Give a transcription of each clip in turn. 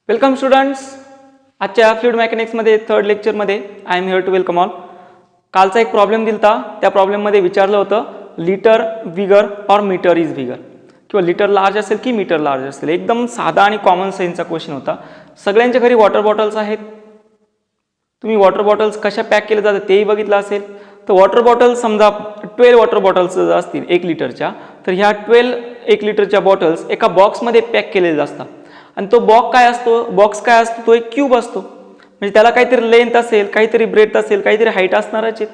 Welcome students. आजच्या fluid मेकॅनिक्समध्ये third लेक्चरमध्ये I am here to welcome all. कालचा एक प्रॉब्लेम दिलता. त्या प्रॉब्लेममध्ये विचारलं होतं लिटर बिगर और मीटर इज बिगर, किंवा लिटर लार्ज असेल की मीटर लार्ज असेल. एकदम साधा आणि कॉमन सेन्सचा क्वेश्चन होता. सगळ्यांच्या घरी वॉटर बॉटल्स आहेत. तुम्ही वॉटर बॉटल्स कशा पॅक केले जातात तेही बघितलं असेल. तर वॉटर बॉटल समजा 12 वॉटर बॉटल्स असतील 1 लिटरच्या, तर ह्या 12 1 लिटरच्या बॉटल्स एका बॉक्समध्ये पॅक केलेल्या असतात. आणि तो बॉक्स काय असतो, तो एक क्यूब असतो. म्हणजे त्याला काहीतरी लेंथ असेल, काहीतरी ब्रेथ असेल, काहीतरी हाईट असणारच आहे.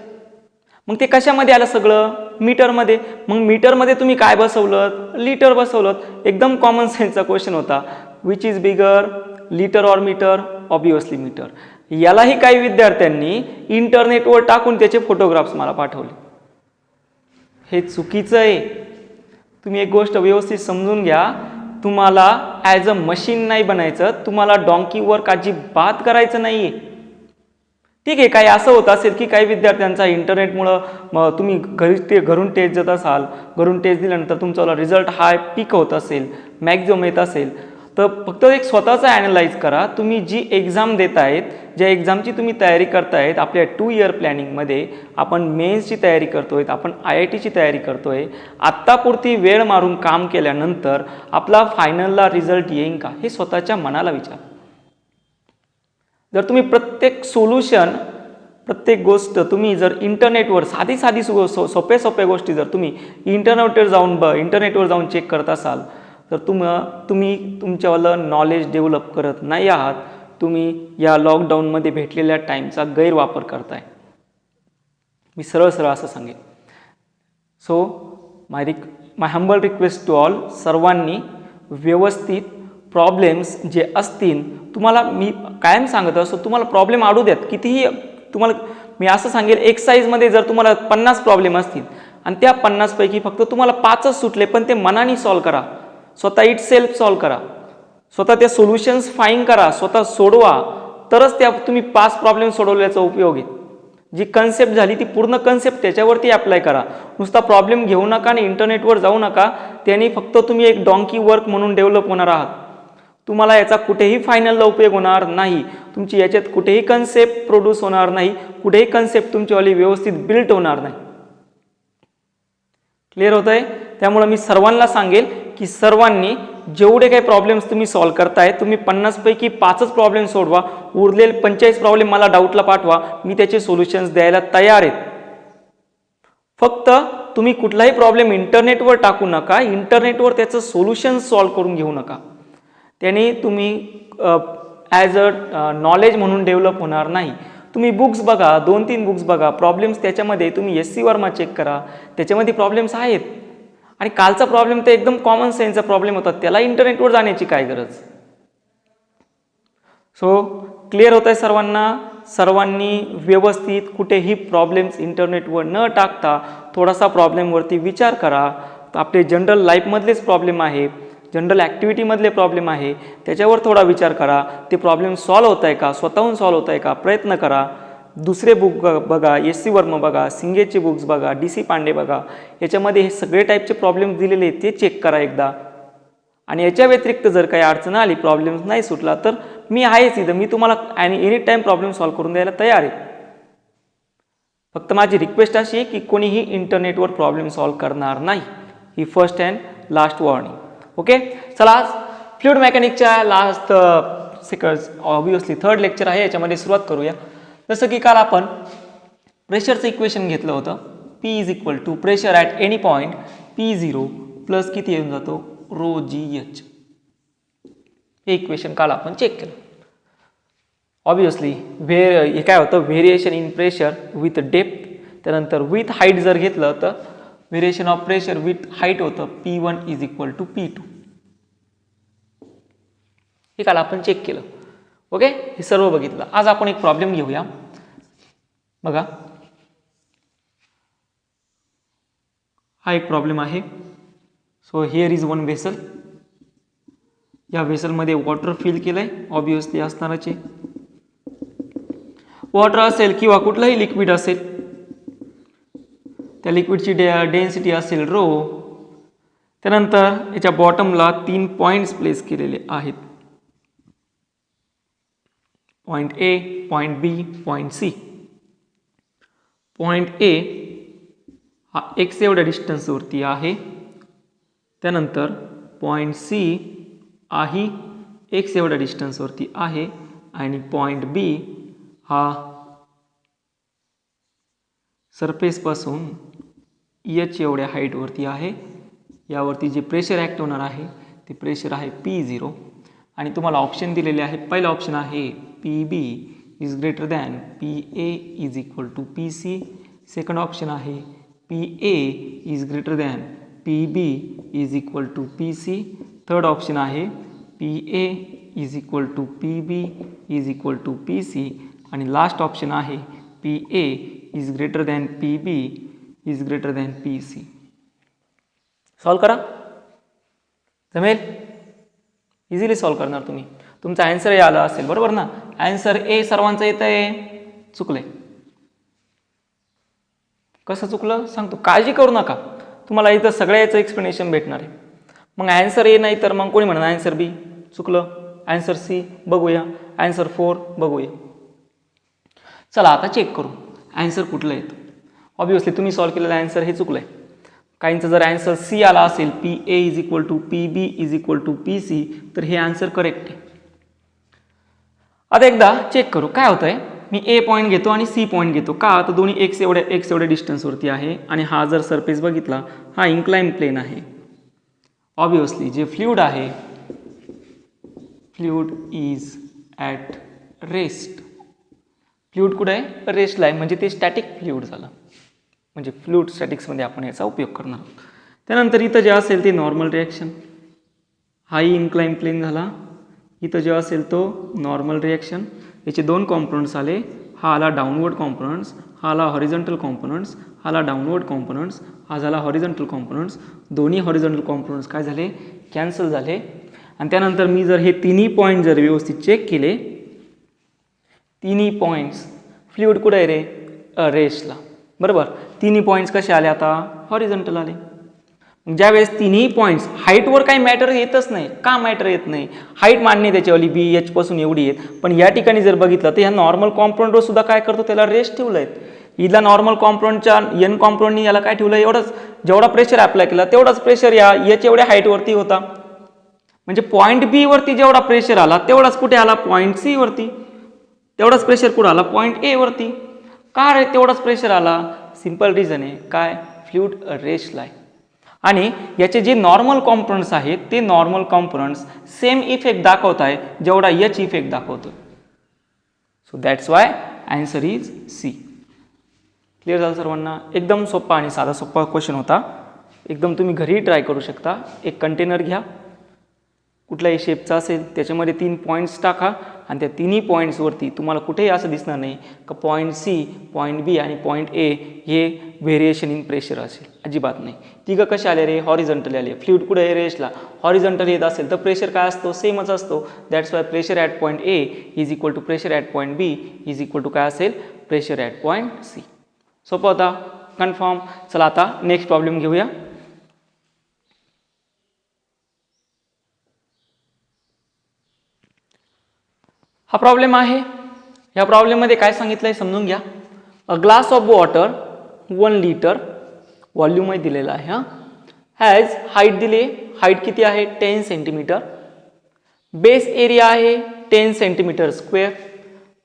मग ते कशामध्ये आलं सगळं? मीटरमध्ये. मग मीटरमध्ये तुम्ही काय बसवलं? लिटर बसवलं. एकदम कॉमन सेन्सचा क्वेश्चन होता. Which is bigger, litre or metre? Obviously metre. यालाही काही विद्यार्थ्यांनी इंटरनेटवर टाकून त्याचे फोटोग्राफ्स मला पाठवले. हे चुकीचं आहे. तुम्ही एक गोष्ट व्यवस्थित समजून घ्या. तुम्हाला ॲज अ मशीन नाही बनायचं, तुम्हाला डॉंकी वर्क अजिबात करायचं नाही आहे. ठीक आहे, काही असं होत असेल की काही विद्यार्थ्यांचा इंटरनेटमुळं तुम्ही घरून टेस्ट देत असाल, घरून टेस्ट दिल्यानंतर तुमचा रिझल्ट हाय पीक होत असेल, मॅक्झिमम येत असेल, तर फक्त एक स्वतःचा ॲनालाइज करा. तुम्ही जी एक्झाम देत आहेत, ज्या एक्झामची तुम्ही तयारी करतायत, आपल्या 2 इयर प्लॅनिंगमध्ये आपण मेन्सची तयारी करतोय, आपण IITची तयारी करतोय. आत्तापुरती वेळ मारून काम केल्यानंतर आपला फायनलला रिझल्ट येईन का, हे स्वतःच्या मनाला विचार. जर तुम्ही प्रत्येक सोल्युशन, प्रत्येक गोष्ट तुम्ही जर इंटरनेटवर साधी सोप्या गोष्टी जर तुम्ही इंटरनेटवर जाऊन चेक करत असाल, तर तुम्ही तुमच्यावालं नॉलेज डेव्हलप करत नाही आहात. तुम्ही या लॉकडाऊनमध्ये भेटलेल्या टाईमचा गैरवापर करताय. मी सरळ असं सांगेन. So my humble request to all, सर्वांनी व्यवस्थित प्रॉब्लेम्स जे असतील, तुम्हाला मी कायम सांगत असतो, तुम्हाला प्रॉब्लेम आडू द्यात कितीही. तुम्हाला मी असं सांगेल, एक्सरसाइजमध्ये जर तुम्हाला 50 प्रॉब्लेम असतील आणि त्या 50 पैकी फक्त तुम्हाला 5च सुटले, पण ते मनाने सॉल्व करा. स्वतः इट सेल्फ सॉल्व करा. स्वतः त्या सोल्युशन्स फाईंड करा, स्वतः सोडवा. तरच त्या तुम्ही 5 प्रॉब्लेम सोडवल्याचा उपयोग आहे. जी कन्सेप्ट झाली ती पूर्ण कन्सेप्ट त्याच्यावरती अप्लाय करा. नुसता प्रॉब्लेम घेऊ नका आणि इंटरनेटवर जाऊ नका. त्याने फक्त तुम्ही एक डॉंकी वर्क म्हणून डेव्हलप होणार आहात. तुम्हाला याचा कुठेही फायनलला उपयोग होणार नाही. तुमची याच्यात कुठेही कन्सेप्ट प्रोड्यूस होणार नाही. कुठेही कन्सेप्ट तुमच्यावाली व्यवस्थित बिल्ट होणार नाही. क्लिअर होत आहे? त्यामुळे मी सर्वांना सांगेल की सर्वांनी जेवढे काही प्रॉब्लेम्स तुम्ही सॉल्व्ह करताय, तुम्ही 50 पैकी 5च प्रॉब्लेम सोडवा. उरलेले 45 प्रॉब्लेम मला डाऊटला पाठवा. मी त्याचे सोल्युशन्स द्यायला तयार आहेत. फक्त तुम्ही कुठलाही प्रॉब्लेम इंटरनेटवर टाकू नका. इंटरनेटवर त्याचं सोल्युशन सॉल्व्ह करून घेऊ नका. त्याने तुम्ही ॲज अ नॉलेज म्हणून डेव्हलप होणार नाही. तुम्ही बुक्स बघा, 2-3 बुक्स बघा, प्रॉब्लेम्स त्याच्यामध्ये तुम्ही SC वर्मा चेक करा, त्याच्यामध्ये प्रॉब्लेम्स आहेत. आणि कालचा प्रॉब्लेम तर एकदम कॉमन सेन्सचा प्रॉब्लेम होता, त्याला इंटरनेटवर जाण्याची काय गरज. सो क्लिअर होत आहे सर्वांना? सर्वांनी व्यवस्थित कुठेही प्रॉब्लेम्स इंटरनेटवर न टाकता थोडासा प्रॉब्लेमवरती विचार करा. आपले जनरल लाईफमधलेच प्रॉब्लेम आहे, जनरल ॲक्टिव्हिटीमधले प्रॉब्लेम आहे, त्याच्यावर थोडा विचार करा. ते प्रॉब्लेम सॉल्व्ह होत आहे का, स्वतःहून सॉल्व्ह होत आहे का, प्रयत्न करा. दुसरे बुक बघा, SC वर्मा बघा, सिंगेचे बुक्स बघा, DC पांडे बघा. याच्यामध्ये हे सगळे टाईपचे प्रॉब्लेम दिलेले आहेत, ते चेक करा एकदा. आणि याच्या व्यतिरिक्त जर काही अडचण आली, प्रॉब्लेम्स नाही सुटला, तर मी आहेच इथं. मी तुम्हाला एनी टाईम प्रॉब्लेम सॉल्व्ह करून द्यायला तयार आहे. फक्त माझी रिक्वेस्ट अशी आहे की कोणीही इंटरनेटवर प्रॉब्लेम सॉल्व्ह करणार नाही. ही first and last warning. Okay, चला आज फ्लुइड मेकॅनिकच्या लास्ट ऑब्वियसली थर्ड लेक्चर आहे, याच्यामध्ये सुरुवात करूया. जसं की काल आपण प्रेशरचं इक्वेशन घेतलं होतं. P is equal to pressure at any point P0 plus किती येऊन जातो, ρgh. हे इक्वेशन काल आपण चेक केलं. ऑब्वियसली हे काय होतं, variation in pressure with depth. त्यानंतर विथ हाईट जर घेतलं तर variation of pressure with height होतं P1 is equal to P2. हे काल आपण चेक केलं. ओके, हे सर्व बघितलं. आज आपण एक प्रॉब्लेम घेऊया. बघा, हा एक प्रॉब्लेम आहे. So here is one vessel. या व्हेसलमध्ये वॉटर फिल केलंय, ऑब्वियसली असणारच आहे. वॉटर असेल किंवा कुठलंही लिक्विड असेल, त्या लिक्विडची डेन्सिटी असेल रो. त्यानंतर याच्या बॉटमला 3 पॉइंट्स प्लेस केलेले आहेत. Point A, point B, point C. Point A हा एक्स एवढ्या डिस्टन्सवरती आहे. त्यानंतर पॉईंट सी हाही एक्स एवढ्या डिस्टन्सवरती आहे आणि पॉईंट बी हा सरफेसपासून एच एवढ्या हाईटवरती आहे. यावरती जे प्रेशर ॲक्ट होणार आहे ते प्रेशर आहे P0 आणि तुम्हाला ऑप्शन दिलेले आहे. पहिला ऑप्शन आहे PB is greater than PA is equal to PC. Second option आहे PA is greater than PB is equal to PC. Third option आहे PA is equal to PB is equal to PC आणि last option आहे PA is greater than PB is greater than PC. Solve करा, जमेल, easily solve करणार तुम्ही. तुमचा answer ए आला असेल, बरोबर ना. ॲन्सर ए सर्वांचं येत आहे, चुकलंय. कसं चुकलं सांगतो, काळजी करू नका, तुम्हाला इथं सगळ्याचं एक्सप्लेनेशन भेटणार आहे. मग ॲन्सर ए नाही तर मग कोणी म्हणणार ॲन्सर बी, चुकलं. ॲन्सर सी बघूया, ॲन्सर 4 बघूया. चला आता चेक करू ॲन्सर कुठलं येतं. ऑब्वियसली तुम्ही सॉल्व केलेलं ॲन्सर हे चुकलं आहे. काहींचं जर ॲन्सर सी आला असेल PA is equal to PB is equal to PC तर हे ॲन्सर करेक्ट आहे. आता एकदा चेक करू काय होतं आहे. मी A पॉईंट घेतो आणि C पॉईंट घेतो. का तर दोन्ही एक्स एवढ्या डिस्टन्सवरती आहे आणि हा जर सरफेस बघितला हा इन्क्लाइन प्लेन आहे. ऑब्वियसली जे फ्लुइड आहे, fluid is at rest. Fluid कुठं आहे, रेस्टला आहे, म्हणजे ते स्टॅटिक फ्लुइड झालं. म्हणजे फ्लुइड स्टॅटिक्समध्ये आपण याचा उपयोग करणार आहोत. त्यानंतर इथं जे असेल ते नॉर्मल रिॲक्शन, हाही इन्क्लाइन प्लेन झाला. इथं जे असेल तो नॉर्मल रिॲक्शन. याचे दोन कॉम्पोनंट्स आले, हा आला डाऊनवर्ड कॉम्पोनंट्स, हा आला हॉरिझॉन्टल कॉम्पोनंट्स, हा आला डाऊनवर्ड कॉम्पोनंट्स, हा झाला हॉरिझॉन्टल कॉम्पोनंट्स. दोन्ही हॉरिझॉन्टल कॉम्पोनंट्स काय झाले, कॅन्सल झाले. आणि त्यानंतर मी जर हे तिन्ही पॉईंट जर व्यवस्थित चेक केले, तिन्ही पॉईंट्स फ्लुइड कुठे आहे रे, रेस्टला, बरोबर. तिन्ही पॉईंट्स कसे आले आता, हॉरिझॉन्टल आले. ज्यावेळेस तिन्ही पॉईंट्स हाईटवर काही मॅटर येतच नाही. का मॅटर येत नाही, हाईट मान्य त्याच्यावाली BH पासून एवढी येत, पण या ठिकाणी जर बघितलं तर ह्या नॉर्मल कॉम्पोनंटवर सुद्धा काय करतो, त्याला रेस्ट ठेवलं आहे. हिला नॉर्मल कॉम्पोनंटच्या N कॉम्पोनंटनी याला काय ठेवलं, एवढंच जेवढा प्रेशर अप्लाय केला तेवढाच प्रेशर या H एवढ्या हाईटवरती होता. म्हणजे पॉईंट B वरती जेवढा प्रेशर आला तेवढाच कुठे आला, पॉईंट C वरती. तेवढाच प्रेशर कुठं आला, पॉईंट A वरती. का रे तेवढाच प्रेशर आला, सिंपल रिझन आहे, काय, फ्लुइड रेस्टला आहे. आणि याचे जे नॉर्मल कॉम्पोनंट्स आहेत ते नॉर्मल कॉम्पोनंट्स सेम इफेक्ट दाखवत आहे जेवढा H इफेक्ट दाखवतो. So that's why answer is C. Clear झालं सर्वांना. एकदम सोपा आणि साधा सोपा क्वेश्चन होता. एकदम तुम्ही घरी ट्राय करू शकता. एक कंटेनर घ्या, कुठल्याही शेपचा असेल, त्याच्यामध्ये 3 पॉईंट्स टाका आणि त्या तिन्ही पॉईंट्सवरती तुम्हाला कुठेही असं दिसणार नाही का पॉईंट C, पॉईंट B आणि पॉईंट A हे व्हेरिएशन इन प्रेशर असेल, अजिबात नाही. तिघं कसे आले रे, हॉरिझॉन्टल आले. फ्लुइड कुठे आहे, रेस्टला. हॉरिझॉन्टल येत असेल तर प्रेशर काय असतो, सेमच असतो. That's why pressure at point A is equal to pressure at point B is equal to काय असेल, प्रेशर ॲट पॉईंट C. सोपं होता, कन्फर्म. चला आता नेक्स्ट प्रॉब्लेम घेऊया. हा प्रॉब्लेम आहे. या प्रॉब्लेममध्ये काय सांगितलंय समजून घ्या. A glass of water 1 litre व्हॉल्यूममध्ये दिलेला आहे. हॅज हाईट दिली, हाईट किती आहे, 10 सेंटीमीटर. बेस एरिया आहे 10 सेंटीमीटर स्क्वेअर.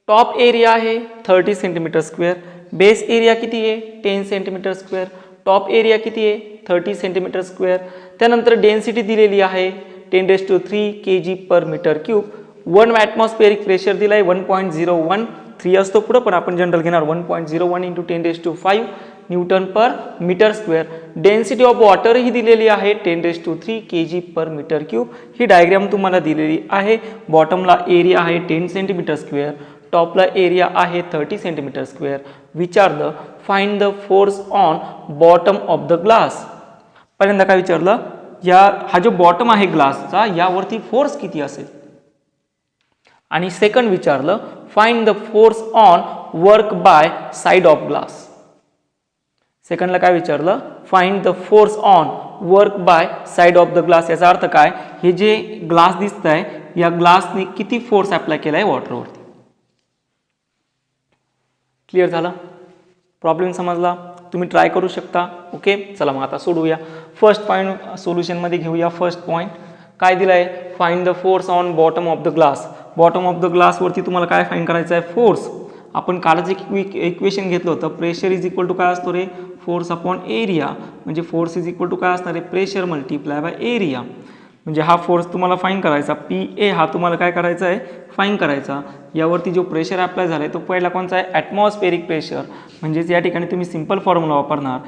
टॉप एरिया आहे 30 सेंटीमीटर स्क्वेअर. बेस एरिया किती आहे, 10 सेंटीमीटर स्क्वेअर. टॉप एरिया किती आहे, 30 सेंटीमीटर स्क्वेअर. त्यानंतर डेन्सिटी दिलेली आहे 10⁻³ kg/m³. 1 ॲटमॉस्फेरिक प्रेशर दिला आहे 1.013 असतो पुढं, पण आपण जनरल घेणार 1.01 × 10⁵ newton per metre square. Density of water ही दिलेली आहे 10⁻³ kg/m³. ही डायग्राम तुम्हाला दिलेली आहे. बॉटमला एरिया आहे 10 सेंटीमीटर स्क्वेअर, टॉपला एरिया आहे 30 सेंटीमीटर स्क्वेअर. विचारलं find the force on bottom of the glass. पहिल्यांदा काय विचारलं, हा जो बॉटम आहे ग्लासचा यावरती फोर्स किती असेल. आणि सेकंड विचारलं find the force on work by side of glass. सेकंडला काय विचारलं, find the force on work by side of the glass. याचा अर्थ काय, हे जे ग्लास दिसत आहे या ग्लासने किती फोर्स अप्लाय केला आहे वॉटरवरती. क्लिअर झालं? प्रॉब्लेम समजला? तुम्ही ट्राय करू शकता. ओके, चला मग आता सोडूया. फर्स्ट पॉईंट सोल्युशनमध्ये घेऊया. फर्स्ट पॉईंट काय दिलं आहे? Find the force on bottom of the glass. Bottom of the ग्लासवरती तुम्हाला काय फाइंड करायचं आहे? फोर्स. आपण कालच एक इक्वेशन घेतलं होतं, प्रेशर इज इक्वल टू काय असतो रे? Force upon area. म्हणजे फोर्स इज इक्वल टू काय असणार आहे? Pressure multiply by area. म्हणजे हा फोर्स तुम्हाला फाईन करायचा, पी ए हा तुम्हाला काय करायचा आहे? फाईन करायचा. यावरती जो प्रेशर अप्लाय झाला आहे तो पहिला कोणता आहे? Atmospheric pressure. म्हणजेच या ठिकाणी तुम्ही सिंपल फॉर्म्युला वापरणार,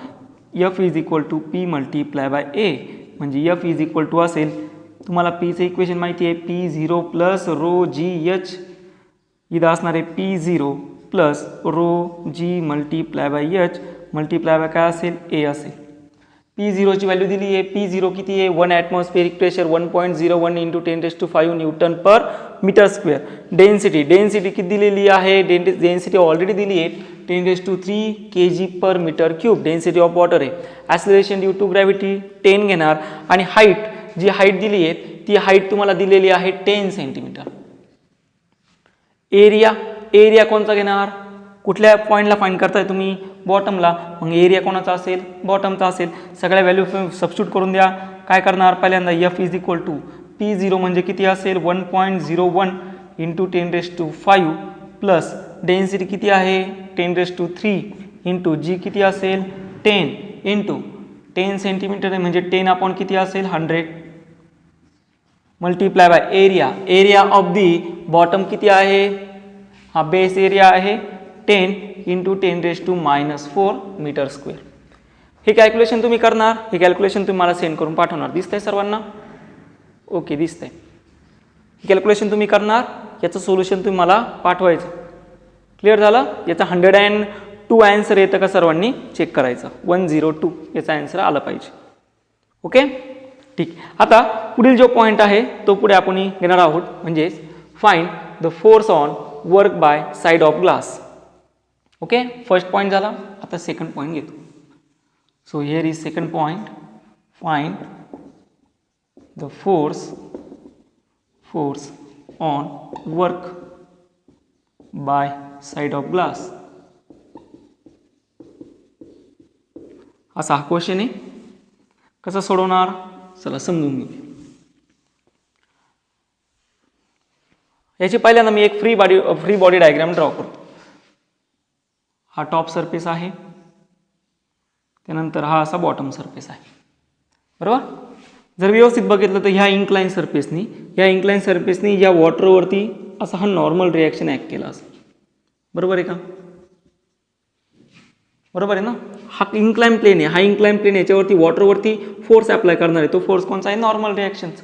F is equal to P multiply by A. म्हणजे एफ इज इक्वल टू असेल, तुम्हाला पीचं इक्वेशन माहिती आहे, P zero plus rho G H. इथं असणार आहे P zero plus rho G multiply by H multiply by काय असेल? ए असेल. पी झिरोची व्हॅल्यू दिली आहे. पी झिरो किती आहे? 1 atmospheric pressure 1.01 into 10⁵ newton per metre square. Density किती दिलेली आहे? डेन्सिटी ऑलरेडी दिली आहे 10⁵ kg per metre cube. Density of water आहे. ॲक्सिलरेशन ड्यू टू ग्रॅव्हिटी 10 घेणार. आणि हाईट, जी हाईट दिली आहे ती हाईट तुम्हाला दिलेली आहे 10 सेंटीमीटर. एरिया कोणता घेणार? कुठल्या पॉईंटला फाइंड करताय तुम्ही? बॉटमला. मग एरिया कोणाचा असेल? बॉटमचा असेल. सगळ्या व्हॅल्यू सबस्टिट्यूट करून द्या. काय करणार? पहिल्यांदा F is equal to P zero म्हणजे किती असेल? 1.01 इंटू 10⁵ प्लस डेन्सिटी किती आहे? 10⁵ इंटू जी किती असेल? 10 इंटू 10 सेंटीमीटर आहे म्हणजे 10 अपॉन किती असेल? 100 multiply by area of the bottom किती आहे? हा बेस एरिया आहे 10 इंटू 10⁻⁻⁴ मीटर स्क्वेअर. हे कॅल्क्युलेशन तुम्ही करणार. हे कॅल्क्युलेशन तुम्ही मला सेंड करून पाठवणार. दिसतंय सर्वांना? ओके, दिसतंय. हे कॅल्क्युलेशन तुम्ही करणार, याचं सोल्युशन तुम्ही मला पाठवायचं. क्लिअर झालं? याचा 102 आन्सर येतं का सर्वांनी चेक करायचं. 102 याचा आन्सर आला पाहिजे. ओके, ठीक. आता पुढील जो पॉईंट आहे तो पुढे आपण घेणार आहोत, म्हणजे find the force on work by side of glass. Okay, first point झाला. आता सेकंड पॉईंट घेतो. So here is second point. Find the force on work by side of glass. असा हा क्वेश्चन आहे. कसं सोडवणार? चला समजून घेऊ. याची पहिल्यांदा मी एक फ्री बॉडी डायग्राम ड्रॉ करतो. हा टॉप सरफेस आहे, त्यानंतर हा असा बॉटम सरफेस आहे. बरोबर? जर व्यवस्थित बघितलं तर ह्या इन्क्लाइन सरफेसनी या वॉटरवरती असा हा नॉर्मल रिॲक्शन ॲक्ट केला असेल. बरोबर आहे का? बरोबर आहे ना? हा इन्क्लाइन प्लेन आहे. हा इन्क्लाइन प्लेन याच्यावरती वॉटरवरती फोर्स अप्लाय करणार आहे. तो फोर्स कोणता आहे? नॉर्मल रिॲक्शनचा.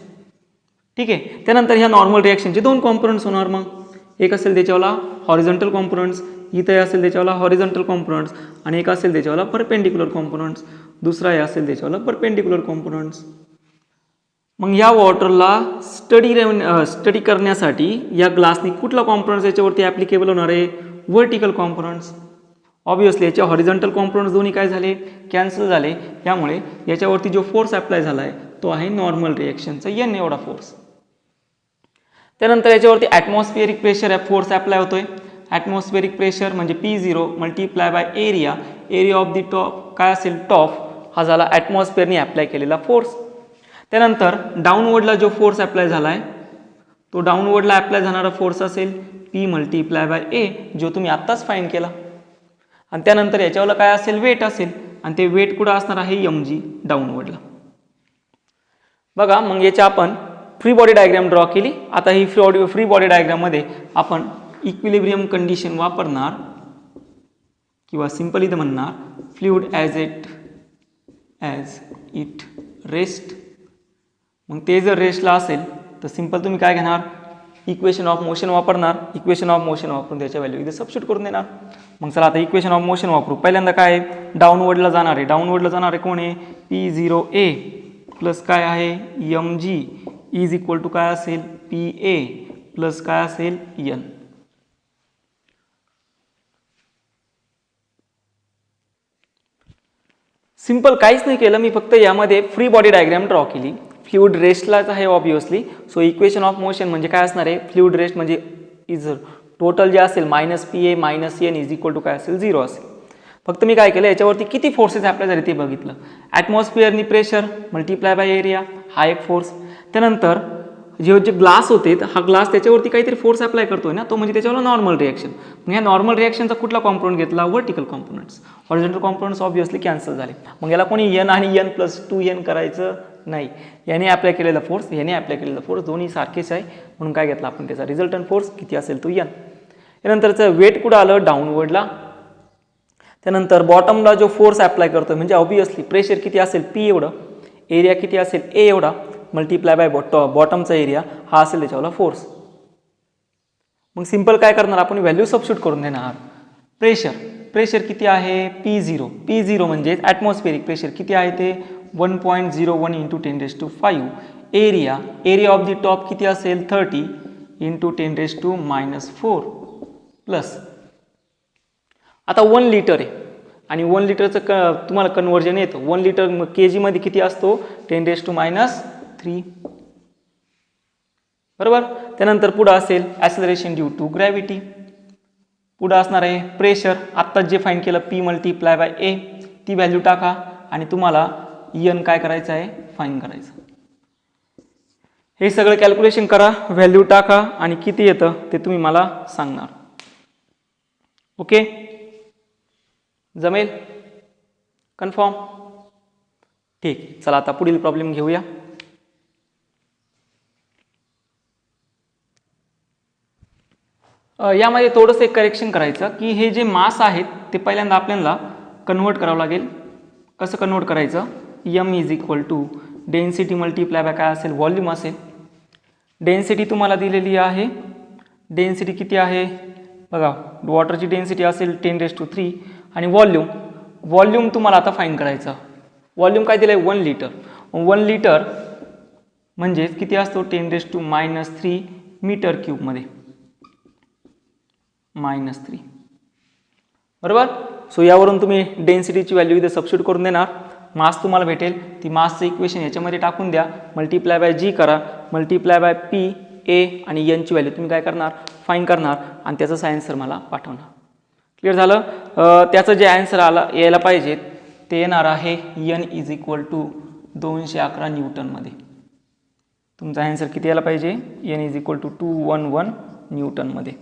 ठीक आहे. त्यानंतर ह्या नॉर्मल रिॲक्शनचे दोन कॉम्पोनंट्स होणार. मग एक असेल त्याच्यावाला हॉरिझॉन्टल कॉम्पोनंट्स, इथे असेल त्याच्यावाला हॉरिझॉन्टल कॉम्पोनंट्स, आणि एक असेल त्याच्यावाला परपेंडिक्युलर कॉम्पोनंट्स, दुसरा असेल त्याच्यावाला परपेंडिक्युलर कॉम्पोनंट्स. मग या वॉटरला स्टडी करण्यासाठी या ग्लासनी कुठला कॉम्पोनंट्स याच्यावरती ॲप्लिकेबल होणार आहे? Vertical components. ऑब्विसली याचे हॉरिझॉन्टल कॉम्पोनंट्स दोन्ही काय झाले? कॅन्सल झाले. यामुळे याच्यावरती जो फोर्स अप्लाय झाला आहे तो आहे नॉर्मल रिॲक्शनचा एन एवढा फोर्स. त्यानंतर याच्यावरती ॲटमॉस्फिअरिक प्रेशर फोर्स अप्लाय होतोय. ॲटमॉस्फिअरिक प्रेशर म्हणजे P0 multiply by area of the top काय असेल? टॉप. हा झाला ॲटमॉस्फिअरनी अप्लाय केलेला फोर्स. त्यानंतर डाऊनवर्डला जो फोर्स अप्लाय झाला आहे तो डाऊनवर्डला अप्लाय झाणारा फोर्स असेल P मल्टिप्लाय बाय ए, जो तुम्ही आत्ताच फाइंड केला. आणि त्यानंतर याच्यावर काय असेल? वेट असेल. आणि ते वेट कुठं असणार आहे? mg डाऊनवर्डला. बघा, मग याची आपण फ्री बॉडी डायग्राम ड्रॉ केली. आता ही फ्री बॉडी डायग्राममध्ये आपण इक्विलिब्रियम कंडिशन वापरणार, किंवा सिंपली तर म्हणणार फ्लुइड ॲज इट रेस्ट. मग ते जर रेस्टला असेल तर सिंपल तुम्ही काय घेणार? इक्वेशन ऑफ मोशन वापरणार. इक्वेशन ऑफ मोशन वापरून त्याच्या व्हॅल्यू इथे सबस्टिट्यूट करून देणार. मग चला आता इक्वेशन ऑफ मोशन वापरू. पहिल्यांदा काय आहे? डाऊनवर्डला जाणार आहे. डाऊनवर्डला जाणार आहे कोण आहे? P0a प्लस काय आहे? mg इज इक्वल टू काय असेल? Pa प्लस काय असेल? n. सिंपल काहीच नाही केलं मी, फक्त यामध्ये फ्री बॉडी डायग्राम ड्रॉ केली. फ्लुइड रेस्टलाच आहे obviously. So equation of motion म्हणजे काय असणार आहे? फ्लुइड रेस्ट म्हणजे इज टोटल जे असेल minus P A minus N is equal to काय असेल 0 असेल. फक्त मी काय केलं याच्यावरती किती फोर्सेस अप्लाय झाले ते बघितलं. ॲटमॉस्फिअरनी प्रेशर मल्टिप्लाय बाय एरिया हा एक फोर्स. त्यानंतर जे ग्लास होते हा ग्लास त्याच्यावरती काहीतरी फोर्स अप्लाय करतोय ना, तो म्हणजे त्याच्यावर नॉर्मल रिॲक्शन. मग ह्या नॉर्मल रिॲक्शनचा कुठला कॉम्पोनंट घेतला? Vertical components. Horizontal components obviously cancel झाले. मग याला कोणी एन आणि एन प्लस 2n करायचं नाही. याने अप्लाय केलेला फोर्स याने अप्लाय केलेला फोर्स दोन्ही सारखेच आहे, म्हणून काय घेतला आपण त्याचा रिझल्टंट फोर्स किती असेल तो n. यानंतरचं वेट कुठं आलं? डाऊनवर्डला. त्यानंतर बॉटमला जो फोर्स अप्लाय करतोय म्हणजे ऑब्व्हियसली प्रेशर किती असेल P एवढं, एरिया किती असेल A एवढा मल्टिप्लाय बाय बॉटमचा एरिया हा असेल त्याच्यावाला फोर्स. मग सिंपल काय करणार आपण? व्हॅल्यू सबस्टिट्यूट करून देणार. प्रेशर किती आहे? P0 म्हणजे ॲटमॉस्फेरिक प्रेशर किती आहे ते 1.01 into 10⁵. Area of the top किती असेल? 30 इंटू 10⁻⁴ प्लस. आता 1 लिटर आहे आणि 1 लिटरचं तुम्हाला कन्व्हर्जन येतं. 1 लिटर kg मध्ये किती असतो? 10⁻³ बरोबर. त्यानंतर पुढं असेल ॲक्सेलरेशन ड्यू टू ग्रॅव्हिटी. पुढं असणार आहे प्रेशर. आत्ताच जे फाईंड केलं P मल्टिप्लाय बाय ए ती व्हॅल्यू टाका आणि तुम्हाला एन काय करायचं आहे? फाईंड करायचं. हे सगळं कॅल्क्युलेशन करा, व्हॅल्यू टाका आणि किती येतं ते तुम्ही मला सांगणार. ओके, जमेल? कन्फर्म? ठीक. चला आता पुढील प्रॉब्लेम घेऊया. यामध्ये थोडंसं एक करेक्शन करायचं की हे जे मास आहेत ते पहिल्यांदा आपल्याला कन्वर्ट करावं लागेल. कसं कन्वर्ट करायचं? m is equal to density multiply by काय असेल? व्हॉल्यूम असेल. डेन्सिटी तुम्हाला दिलेली आहे. डेन्सिटी किती आहे बघा, वॉटरची डेन्सिटी असेल 10⁻³ आणि व्हॉल्यूम तुम्हाला आता फाईंड करायचं. व्हॉल्यूम काय दिलं आहे? 1 लिटर. 1 लिटर म्हणजे किती असतो? 10⁻³ मीटर क्यूबमध्ये -3 बरोबर. सो यावरून तुम्ही डेन्सिटीची व्हॅल्यू इथे सबस्टिट्यूट करून देणार. मास तुम्हाला भेटेल, ती मासचं इक्वेशन याच्यामध्ये टाकून द्या. मल्टिप्लाय बाय जी करा, मल्टिप्लाय बाय P A आणि n ची व्हॅल्यू तुम्ही काय करणार? फाईंड करणार आणि त्याचं आन्सर मला पाठवणार. क्लिअर झालं? त्याचं जे आन्सर यायला पाहिजे ते येणार आहे n इज इक्वल टू 211 न्यूटनमध्ये. तुमचा आन्सर किती यायला पाहिजे? n इज इक्वल टू 211 न्यूटनमध्ये.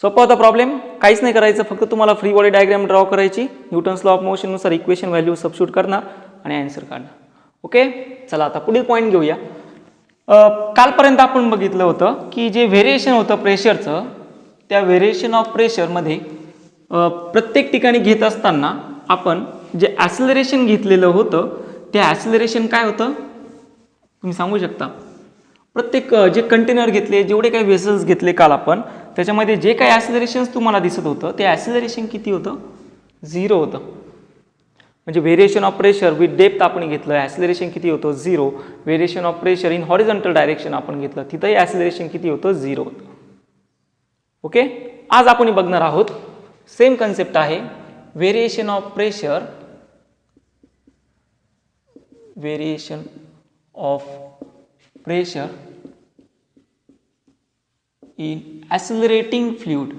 सोपा होता प्रॉब्लेम. काहीच नाही करायचं, फक्त तुम्हाला फ्री बॉडी डायग्राम ड्रॉ करायची. न्यूटन्स लॉ ऑफ मोशननुसार इक्वेशन व्हॅल्यू सबस्टिट्यूट करणार आणि आन्सर काढणार. ओके, चला आता पुढील पॉईंट घेऊया. कालपर्यंत आपण बघितलं होतं की जे व्हेरिएशन होतं प्रेशरचं, त्या व्हेरिएशन ऑफ प्रेशरमध्ये प्रत्येक ठिकाणी घेत असताना आपण जे ॲक्सेलरेशन घेतलेलं होतं ते ॲक्सेलरेशन काय होतं तुम्ही सांगू शकता? प्रत्येक जे कंटेनर घेतले, जेवढे काही वेसल्स घेतले काल आपण, त्याच्यामध्ये जे काही ॲक्सेलरेशन्स तुम्हाला दिसत होतं ते ॲक्सेलरेशन किती होतं? 0 होतं. म्हणजे variation of pressure with depth आपण घेतलं, ॲक्सेलरेशन किती होतं? 0. Variation of pressure in horizontal direction आपण घेतलं, तिथंही ॲक्सेलरेशन किती होतं? 0 होतं. ओके, आज आपण बघणार आहोत सेम कन्सेप्ट आहे. Variation of pressure, variation of pressure in accelerating fluid,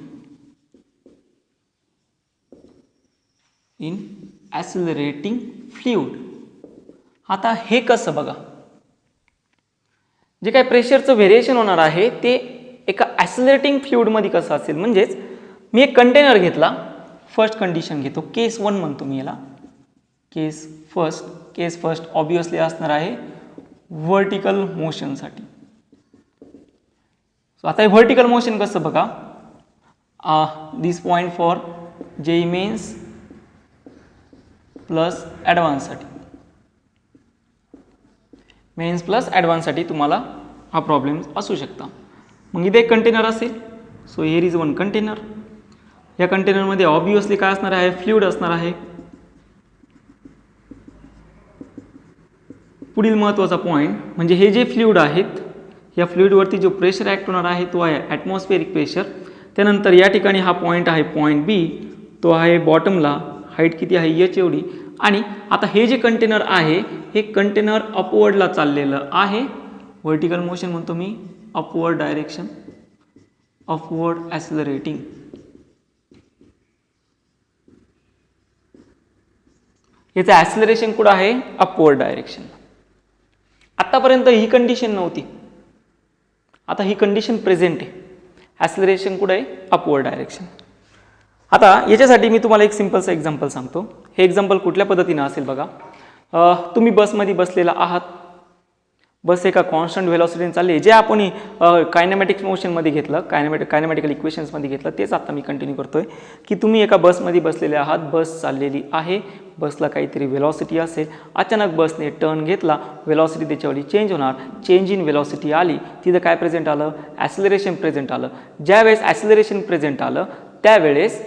in accelerating fluid. आता हे कसं बघा, जे काही प्रेशरचं व्हेरिएशन होणार आहे ते एका ॲक्सेलरेटिंग फ्लुइडमध्ये कसं असेल? म्हणजेच मी एक कंटेनर घेतला, फर्स्ट कंडिशन घेतो, केस 1 म्हणतो मी याला. केस फर्स्ट ऑब्व्हियसली असणार आहे व्हर्टिकल मोशनसाठी. आता हे व्हर्टिकल मोशन कसं बघा, this point for JEE mains plus ॲडव्हान्ससाठी, मेन्स प्लस ॲडव्हान्ससाठी तुम्हाला हा प्रॉब्लेम असू शकता. मग इथे एक कंटेनर असेल. So here is one container. या कंटेनरमध्ये ऑब्व्हियसली काय असणार आहे? फ्लुइड असणार आहे. पुढील महत्त्वाचा पॉईंट म्हणजे हे जे फ्लुइड आहेत, या फ्लुइडवरती जो प्रेशर ॲक्ट होणार आहे तो आहे ॲटमॉस्फेरिक प्रेशर. त्यानंतर या ठिकाणी हा पॉईंट आहे पॉईंट B, तो आहे बॉटमला, हाईट किती आहे? h एवढी. आणि आता हे जे कंटेनर आहे हे कंटेनर अपवर्डला चाललेलं आहे. व्हर्टिकल मोशन म्हणतो मी, अपवर्ड डायरेक्शन. अपवर्ड ॲक्सिलरेटिंग. याचं ॲक्सिलरेशन कुठं आहे? Upward direction. आतापर्यंत ही कंडिशन नव्हती, आता ही कंडिशन प्रेझेंट आहे. ॲक्सिलरेशन कुठं आहे? Upward direction. आता याच्यासाठी मी तुम्हाला एक सिंपलचं एक्झाम्पल सांगतो. हे एक्झाम्पल कुठल्या पद्धतीनं असेल बघा. तुम्ही बसमध्ये बसलेला आहात, बस एका कॉन्स्टंट व्हेलॉसिटीने चालली आहे. जे आपण कायनेमॅटिक्स मोशनमध्ये घेतलं, कायनेमॅटिकल इक्वेशन्समध्ये घेतलं, तेच आता मी कंटिन्यू करतोय. की तुम्ही एका बसमध्ये बसलेले आहात, बस चाललेली आहे, बसला काहीतरी व्हेलॉसिटी असेल, अचानक बसने टर्न घेतला, व्हेलॉसिटी त्याच्यावरती चेंज होणार, चेंज इन व्हेलॉसिटी आली, तिथं काय प्रेझेंट आलं? ॲक्सिलरेशन प्रेझेंट आलं. ज्यावेळेस ॲक्सिलरेशन प्रेझेंट आलं त्यावेळेस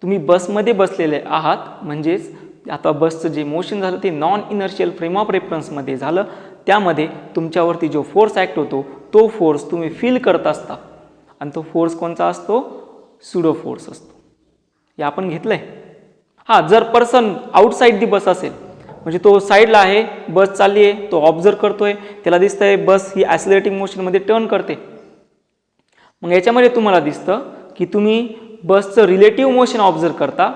तुम्ही बसमध्ये बसलेले आहात, म्हणजेच आता बसचं जे मोशन झालं ते नॉन इनर्शियल फ्रेम ऑफ रेफरन्समध्ये झालं. त्यामध्ये तुमच्यावरती जो फोर्स ॲक्ट होतो तो फोर्स तुम्ही फील करत असता, आणि तो फोर्स कोणता असतो? सुडो फोर्स असतो. हे आपण घेतलंय. हां, जर पर्सन आउटसाईड दी बस असेल, म्हणजे तो साईडला आहे, बस चालली आहे, तो ऑब्झर्व करतोय, त्याला दिसतंय बस ही ॲक्सिलरेटिंग मोशनमध्ये टर्न करते. मग याच्यामध्ये तुम्हाला दिसतं की तुम्ही बसचं रिलेटिव्ह मोशन ऑब्झर्व करता,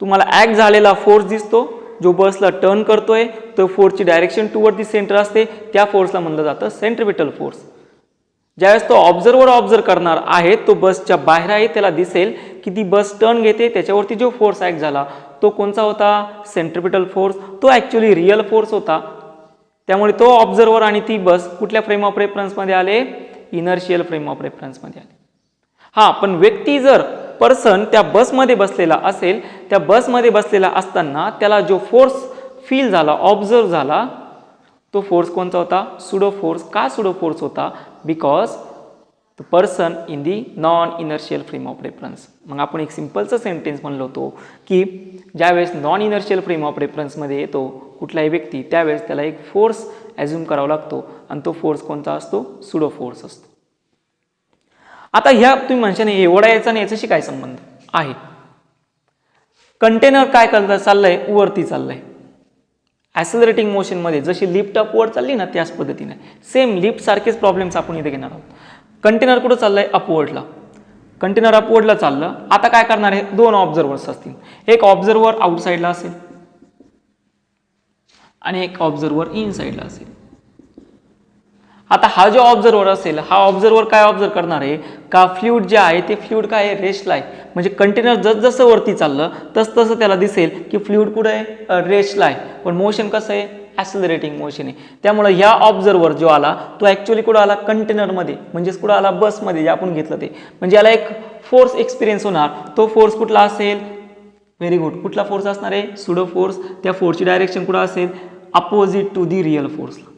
तुम्हाला ॲक्ट झालेला फोर्स दिसतो, जो बसला टर्न करतोय, तो फोर्सची डायरेक्शन टुवर्ड दी सेंटर असते, त्या फोर्सला म्हणलं जातं सेंट्रिपिटल फोर्स. ज्यावेळेस तो ऑब्झर्व करणार आहे, तो बसच्या बाहेर आहे, त्याला दिसेल की ती बस टर्न घेते, त्याच्यावरती जो फोर्स ॲक्ट झाला तो कोणता होता? Centripetal force. तो ॲक्च्युली रिअल फोर्स होता. त्यामुळे तो ऑब्झर्वर आणि ती बस कुठल्या फ्रेम ऑफ रेफरन्समध्ये आले? इनर्शियल फ्रेम ऑफ रेफरन्समध्ये आले. हां, पण व्यक्ती जर पर्सन त्या बसमध्ये बसलेला असेल, त्या बसमध्ये बसलेला असताना त्याला जो फोर्स फील झाला, ऑब्झर्व झाला, तो फोर्स कोणता होता? Pseudo force. का सुडो फोर्स होता? Because the person in the non inertial frame of reference. मग आपण एक सिंपलचं सेंटेन्स म्हणलो होतो की ज्यावेळेस नॉन इनर्शियल फ्रेम ऑफ रेफरन्समध्ये येतो कुठलाही व्यक्ती, त्यावेळेस त्याला एक फोर्स ॲझ्युम करावा लागतो, आणि तो फोर्स कोणता असतो? सुडो फोर्स असतो. आता ह्या तुम्ही म्हणशाने एवढा याचा आणि याच्याशी काय संबंध आहे? कंटेनर काय करता चाललंय? वरती चाललंय. ॲक्सिलरेटिंग मोशनमध्ये जशी लिफ्ट अपवर्ड चालली ना, त्याच पद्धतीने सेम लिफ्ट सारखेच प्रॉब्लेम्स आपण इथे घेणार आहोत. कंटेनर कुठं चाललंय? अपवर्डला. कंटेनर अपवर्डला चाललं. आता काय करणार आहे? दोन ऑब्झर्वर्स असतील. एक ऑब्झर्वर आउटसाईडला असेल आणि एक ऑब्झर्वर इनसाईडला असेल. आता हा जो ऑब्झर्वर असेल, हा ऑब्झर्वर काय ऑब्झर्व करणार आहे? का फ्लुइड जे आहे ते फ्लुइड काय आहे? रेस्टला आहे. म्हणजे कंटेनर जसं वरती चाललं तसं त्याला दिसेल की फ्लुइड कुठं आहे? रेस्टला आहे. पण मोशन कसं आहे? ॲक्सिलरेटिंग मोशन आहे. त्यामुळे ह्या ऑब्झर्वर जो आला तो ॲक्च्युली कुठं आला? कंटेनरमध्ये, म्हणजेच कुठं आला? बसमध्ये, जे आपण घेतलं ते. म्हणजे याला एक फोर्स एक्सपिरियन्स होणार. तो फोर्स कुठला असेल? Very good. कुठला फोर्स असणार आहे? Pseudo force. त्या फोर्सची डायरेक्शन कुठं असेल? अपोजिट टू दी रिअल फोर्सला.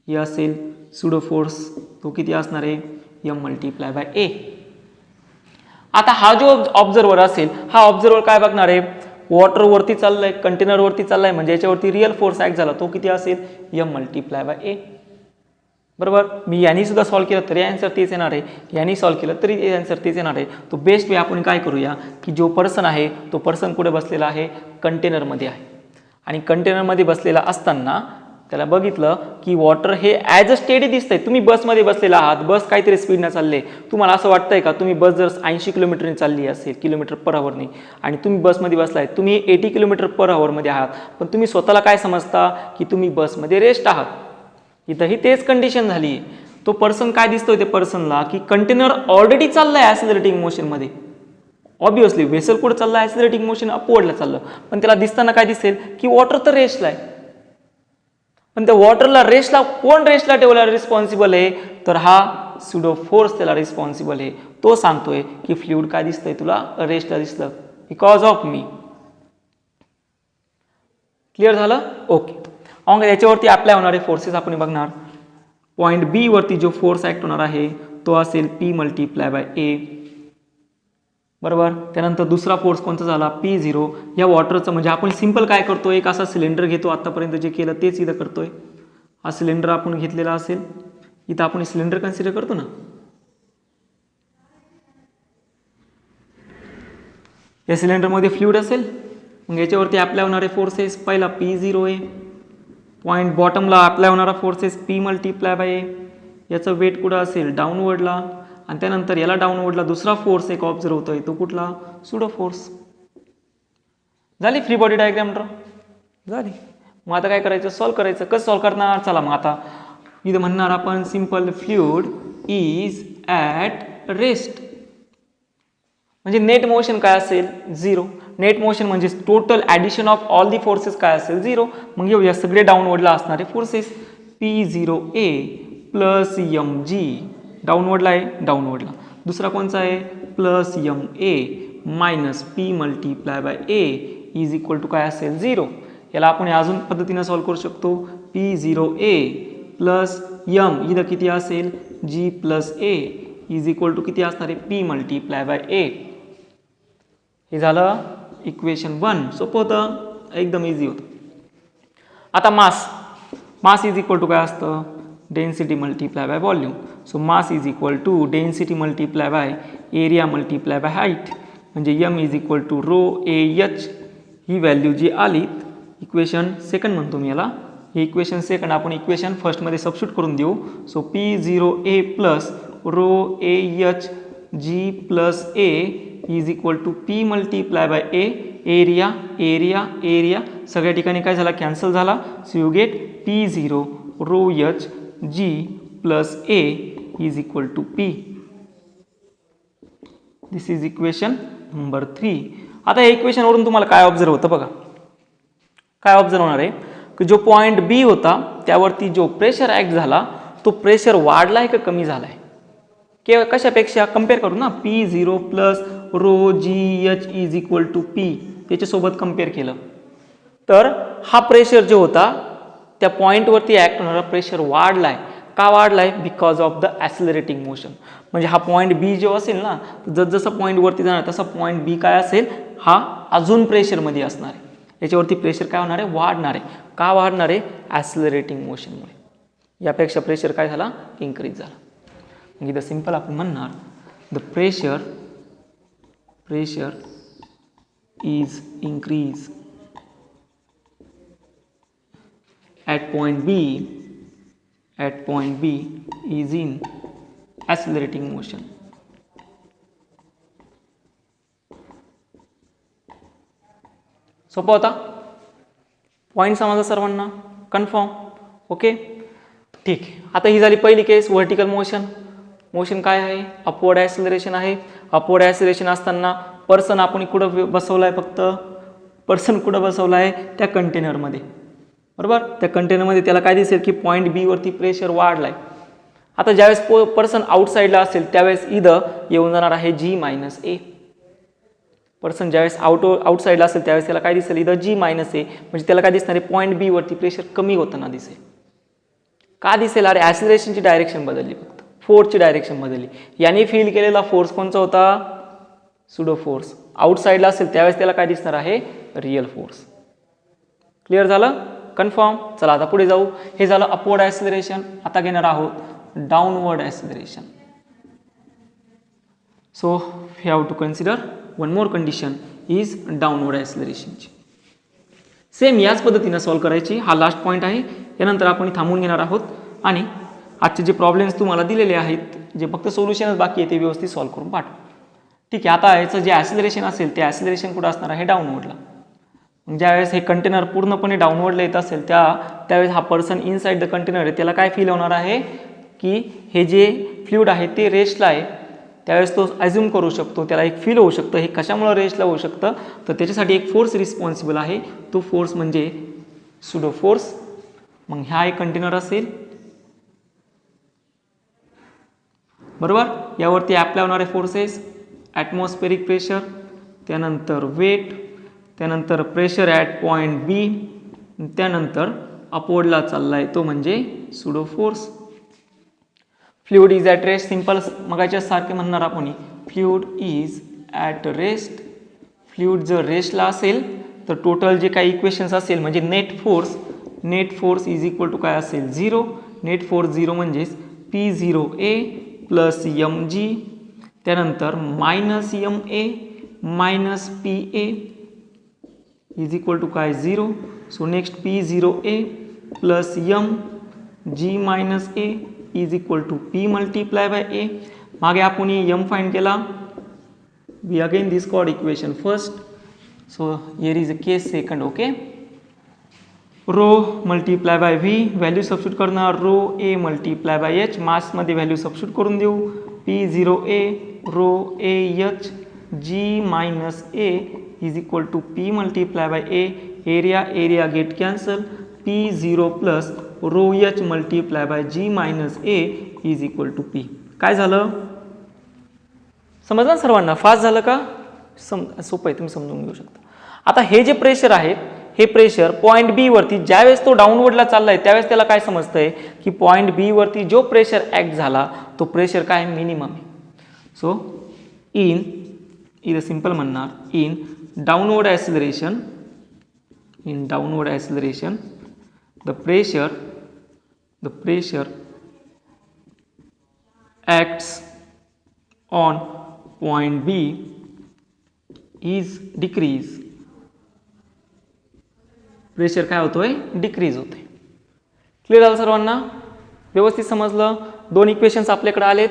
हे असेल सुडो फोर्स. तो किती असणार आहे? m multiply by a. आता हा जो ऑब्झर्वर असेल, हा ऑब्झर्वर काय बघणार आहे? वॉटर वरती चाललंय, कंटेनर वरती चाललाय, म्हणजे याच्यावरती रिअल फोर्स ॲक्ट झाला, तो किती असेल? m multiply by a. बरोबर. मी यांनी सुद्धा सॉल्व्ह केलं तरी आन्सर तेच येणार आहे, यांनी सॉल्व्ह केलं तरी आन्सर तेच येणार आहे. तो बेस्ट वे आपण काय करूया की जो पर्सन आहे तो पर्सन कुठे बसलेला आहे? कंटेनरमध्ये आहे. आणि कंटेनरमध्ये बसलेला असताना त्याला बघितलं की वॉटर हे ॲज अ स्टेडी दिसतंय. तुम्ही बसमध्ये बसलेला आहात, बस काहीतरी स्पीडनं चालले. तुम्हाला असं वाटतंय का तुम्ही बस जर 80 किलोमीटरने चालली असेल, किलोमीटर पर आवरने, आणि तुम्ही बसमध्ये बसलाय, तुम्ही 80 किलोमीटर पर आवरमध्ये आहात, पण तुम्ही स्वतःला काय समजता की तुम्ही बसमध्ये रेस्ट आहात. इथंही तेच कंडिशन झाली आहे. तो पर्सन काय दिसतोय ते पर्सनला की कंटेनर ऑलरेडी चाललाय ॲक्सिलरेटिंग मोशनमध्ये. ऑब्विसली वेसल कुठं चाललं? ॲक्सिलरेटिंग मोशन अपवर्डला चाललं, पण त्याला दिसताना काय दिसेल की वॉटर तर रेस्टला आहे. पण त्या वॉटरला रेस्टला कोण रेस्टला ठेवला रिस्पॉन्सिबल आहे? तर हा सुडो फोर्स त्याला रिस्पॉन्सिबल आहे. तो सांगतोय की फ्लुइड काय दिसतंय तुला? रेस्टला दिसलं बिकॉज ऑफ मी. क्लिअर झालं? ओके. मग याच्यावरती अप्लाय होणारे फोर्सेस आपण बघणार. पॉईंट बी वरती जो फोर्स ॲक्ट होणार आहे तो असेल P मल्टिप्लाय बाय A. बरोबर. त्यानंतर दुसरा फोर्स कोणता झाला? P0. या वॉटरचं म्हणजे आपण सिंपल काय करतो, एक असा सिलेंडर घेतो, आतापर्यंत जे केलं तेच इथं करतोय. हा सिलेंडर आपण घेतलेला असेल, इथं आपण सिलेंडर कन्सिडर करतो ना. या सिलेंडरमध्ये फ्लुइड असेल, मग याच्यावरती अप्लाय होणारे फोर्सेस पहिला P0 आहे. पॉईंट बॉटमला अप्लाय होणारा forces P multiply by A. याचं वेट कुठं असेल? डाऊनवर्डला. आणि त्यानंतर याला डाऊनवर्डला दुसरा फोर्स एक ऑब्झर्व होतोय, तो कुठला? Pseudo force. झाली फ्री बॉडी डायग्राम ड्रॉ झाली. मग आता काय करायचं? सॉल्व करायचं. कसं सॉल्व करणार? चला मग आता इथं म्हणणार आपण simple fluid is at rest. म्हणजे नेट मोशन काय असेल? 0. नेट मोशन म्हणजे total addition of all the forces काय असेल? 0. मग घेऊया सगळे डाऊनवर्डला असणारे फोर्सेस. P0A प्लस mg डाऊनवर्डला आहे, डाऊनवर्डला. दुसरा कोणचा आहे? Plus ma minus p multiply by a is equal to काय असेल? 0. याला आपण अजून पद्धतीने सॉल्व करू शकतो. P0A प्लस m इथं किती असेल? g plus a is equal to किती असणार आहे? p multiply by a. हे झालं इक्वेशन 1. सोपं होतं, एकदम इझी होतं. आता मास इज इक्वल टू काय असतं? Density multiply by volume. So mass is equal to density multiply by area multiply by height. म्हणजे m is equal to rho A H. ही व्हॅल्यू जी आली इक्वेशन सेकंड म्हणतो मी याला. हे इक्वेशन सेकंड आपण इक्वेशन फर्स्टमध्ये सबस्टिट्यूट करून देऊ. So P0A plus rho A H G plus A is equal to P multiply by A. Area area area सगळ्या ठिकाणी काय झाला? कॅन्सल झाला. So you get P0 rho H G plus A is equal to P. This is equation number 3. आता या इक्वेशनवरून तुम्हाला काय observe होतं बघा. काय ऑब्झर्व होणार आहे की जो पॉईंट बी होता त्यावरती जो प्रेशर ॲक्ट झाला तो प्रेशर वाढला आहे का कमी झाला आहे? किंवा कशापेक्षा कम्पेअर करू ना. P0 plus rho G H is equal to P त्याच्यासोबत कम्पेअर केलं तर हा प्रेशर जो होता त्या पॉईंटवरती ॲक्ट होणारा प्रेशर वाढला आहे. का वाढला आहे? Because of the accelerating motion. म्हणजे हा पॉईंट बी जो असेल ना, जसं पॉईंट वरती जाणार तसा पॉईंट बी काय असेल? हा अजून प्रेशरमध्ये असणार आहे. याच्यावरती प्रेशर काय होणार आहे? वाढणार आहे. का वाढणार आहे? ॲक्सिलरेटिंग मोशनमुळे. यापेक्षा प्रेशर काय झाला? इन्क्रीज झाला. मग इथं सिंपल आपण म्हणणार the pressure is increase at point B is in accelerating motion. सोपं होता. पॉईंट समजला सर्वांना? कन्फर्म? ओके ठीक. आता ही झाली पहिली केस. व्हर्टिकल मोशन काय आहे? अपवर्ड ॲक्सिलरेशन आहे. अपवर्ड ॲक्सिलरेशन असताना पर्सन आपण कुठं बसवला आहे? फक्त पर्सन कुठं बसवला आहे? त्या कंटेनरमध्ये, बरोबर. त्या कंटेनरमध्ये त्याला काय दिसेल की पॉईंट बी वरती प्रेशर वाढलाय. आता ज्यावेळेस पर्सन आउटसाईडला असेल त्यावेळेस इथं येऊन जाणार आहे G मायनस ए. पर्सन ज्यावेळेस आउटसाईडला असेल त्यावेळेस त्याला काय दिसेल? इथं G मायनस ए. म्हणजे त्याला काय दिसणार आहे? पॉईंट बी वरती प्रेशर कमी होताना दिसेल. का दिसेल? अरे ॲक्सिलरेशनची डायरेक्शन बदलली, फक्त फोर्सची डायरेक्शन बदलली. याने फील केलेला फोर्स कोणचा होता? Pseudo force. आउटसाईडला असेल त्यावेळेस त्याला काय दिसणार आहे? Real force. क्लिअर झालं? कन्फर्म? चला आता पुढे जाऊ. हे झालं अपवर्ड ॲक्सिलरेशन. आता घेणार आहोत downward acceleration. So we have to consider one more condition is downward ॲक्सिलरेशनची. सेम याच पद्धतीने सॉल्व करायची. हा लास्ट पॉईंट आहे. यानंतर आपण थांबून घेणार आहोत आणि आजचे जे प्रॉब्लेम्स तुम्हाला दिलेले आहेत, जे फक्त सोल्युशनच बाकी आहे, ते व्यवस्थित सॉल्व करून पाठवा. ठीक आहे. आता याचं जे ॲक्सिलरेशन असेल ते ॲक्सिलरेशन कुठं असणार आहे? डाऊनवर्डला. ज्यावेळेस हे कंटेनर पूर्णपणे डाऊनवर्डला येत असेल त्यावेळेस हा पर्सन इनसाइड द कंटेनर आहे त्याला काय फील होणार आहे की हे जे फ्लुइड आहे ते रेस्टला आहे. त्यावेळेस तो ॲझ्युम करू शकतो, त्याला एक फील होऊ शकतं हे कशामुळे रेस्टला होऊ शकतं. तर त्याच्यासाठी एक फोर्स रिस्पॉन्सिबल आहे. तो फोर्स म्हणजे सुडो फोर्स. मग हा एक कंटेनर असेल, बरोबर. यावरती ॲप्लाय होणारे फोर्सेस ॲटमॉस्फेरिक प्रेशर, त्यानंतर वेट, त्यानंतर प्रेशर ॲट पॉईंट बी, त्यानंतर अपवर्डला चाललाय तो म्हणजे pseudo force. Fluid is at rest. Simple मगाच्या सारखे म्हणणार आपण. Fluid is at rest. Fluid जर रेस्टला असेल तर टोटल जे काही इक्वेशन्स असेल म्हणजे net force is equal to काय असेल? 0. नेट फोर्स 0 म्हणजेच P0A प्लस mg, त्यानंतर minus ma minus PA is equal to काय? 0. So next P0A plus m G minus A is equal to P multiply by A. मागे आपण m find केला. we again this called equation first, so here is a case second. okay, rho multiply by V, value substitute करणार rho A multiply by H, मासमध्ये value substitute करून देऊ P0A rho A H G minus A is equal to P multiply by A, area get cancel, P0 plus rho H multiply by G minus A is equal to P. काय झालं समजलं सर्वांना? Fast झालं का? सोपं आहे, तुम्ही समजून घेऊ शकता. आता हे जे प्रेशर आहेत, हे प्रेशर पॉईंट बी वरती ज्यावेळेस तो डाऊनवर्डला चाललाय त्यावेळेस त्याला काय समजतंय की पॉईंट बी वरती जो प्रेशर ऍक्ट झाला तो प्रेशर काय मिनिमम आहे. सो इथं सिंपल म्हणणार in downward acceleration the pressure acts on point B is decrease. प्रेशर काय होतोय? डिक्रीज होतोय. क्लिअर झालं सर्वांना? व्यवस्थित समजलं? दोन इक्वेशन्स आपल्याकडे आलेत.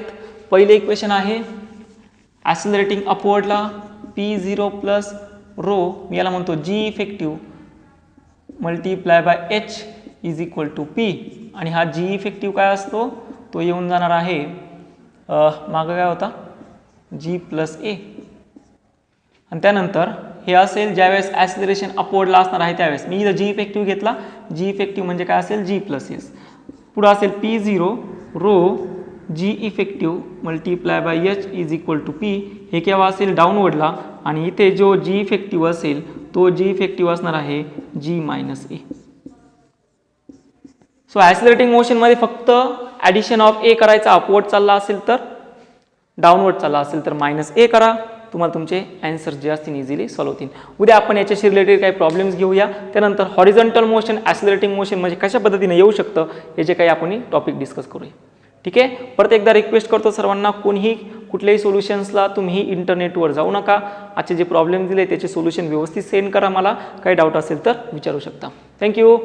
पहिले इक्वेशन आहे ॲक्सिलरेटिंग अपवर्डला P0 प्लस रो, मी याला म्हणतो G effective multiply by H is equal to P, आणि हा जी इफेक्टिव्ह काय असतो तो येऊन जाणार आहे मागं काय होता जी प्लस ए, आणि त्यानंतर हे असेल ज्यावेळेस ॲक्सिलरेशन अपवर्डला असणार आहे त्यावेळेस मी इथं जी इफेक्टिव्ह घेतला. जी इफेक्टिव्ह म्हणजे काय असेल जी प्लस एस, पुढं असेल P0 rho G effective multiply by H is equal to P. हे केव्हा असेल डाऊनवर्डला, आणि इथे जो जी इफेक्टिव्ह असेल तो जी इफेक्टिव्ह असणार आहे जी मायनस ए. सो ॲक्सिलरेटिंग मोशनमध्ये फक्त ॲडिशन ऑफ ए करायचा, अपवर्ड चालला असेल तर, डाऊनवर्ड चालला असेल तर मायनस ए करा. तुम्हाला तुमचे आन्सर जे असतील इझिली सॉल्व्ह होतील. उद्या आपण याच्याशी रिलेटेड काही प्रॉब्लेम्स घेऊया. त्यानंतर हॉरिझॉन्टल मोशन, ॲक्सिलरेटिंग मोशन म्हणजे कशा पद्धतीने येऊ शकतं याचे काही आपण टॉपिक डिस्कस करूया. ठीक आहे. परत एकदा रिक्वेस्ट करतो सर्वांना, कोणीही कुठल्याही सोल्युशन्सला तुम्ही इंटरनेटवर जाऊ नका. आजचे जे प्रॉब्लेम दिले त्याचे सोल्युशन व्यवस्थित सेंड करा. मला काही डाऊट असेल तर विचारू शकता. थँक्यू.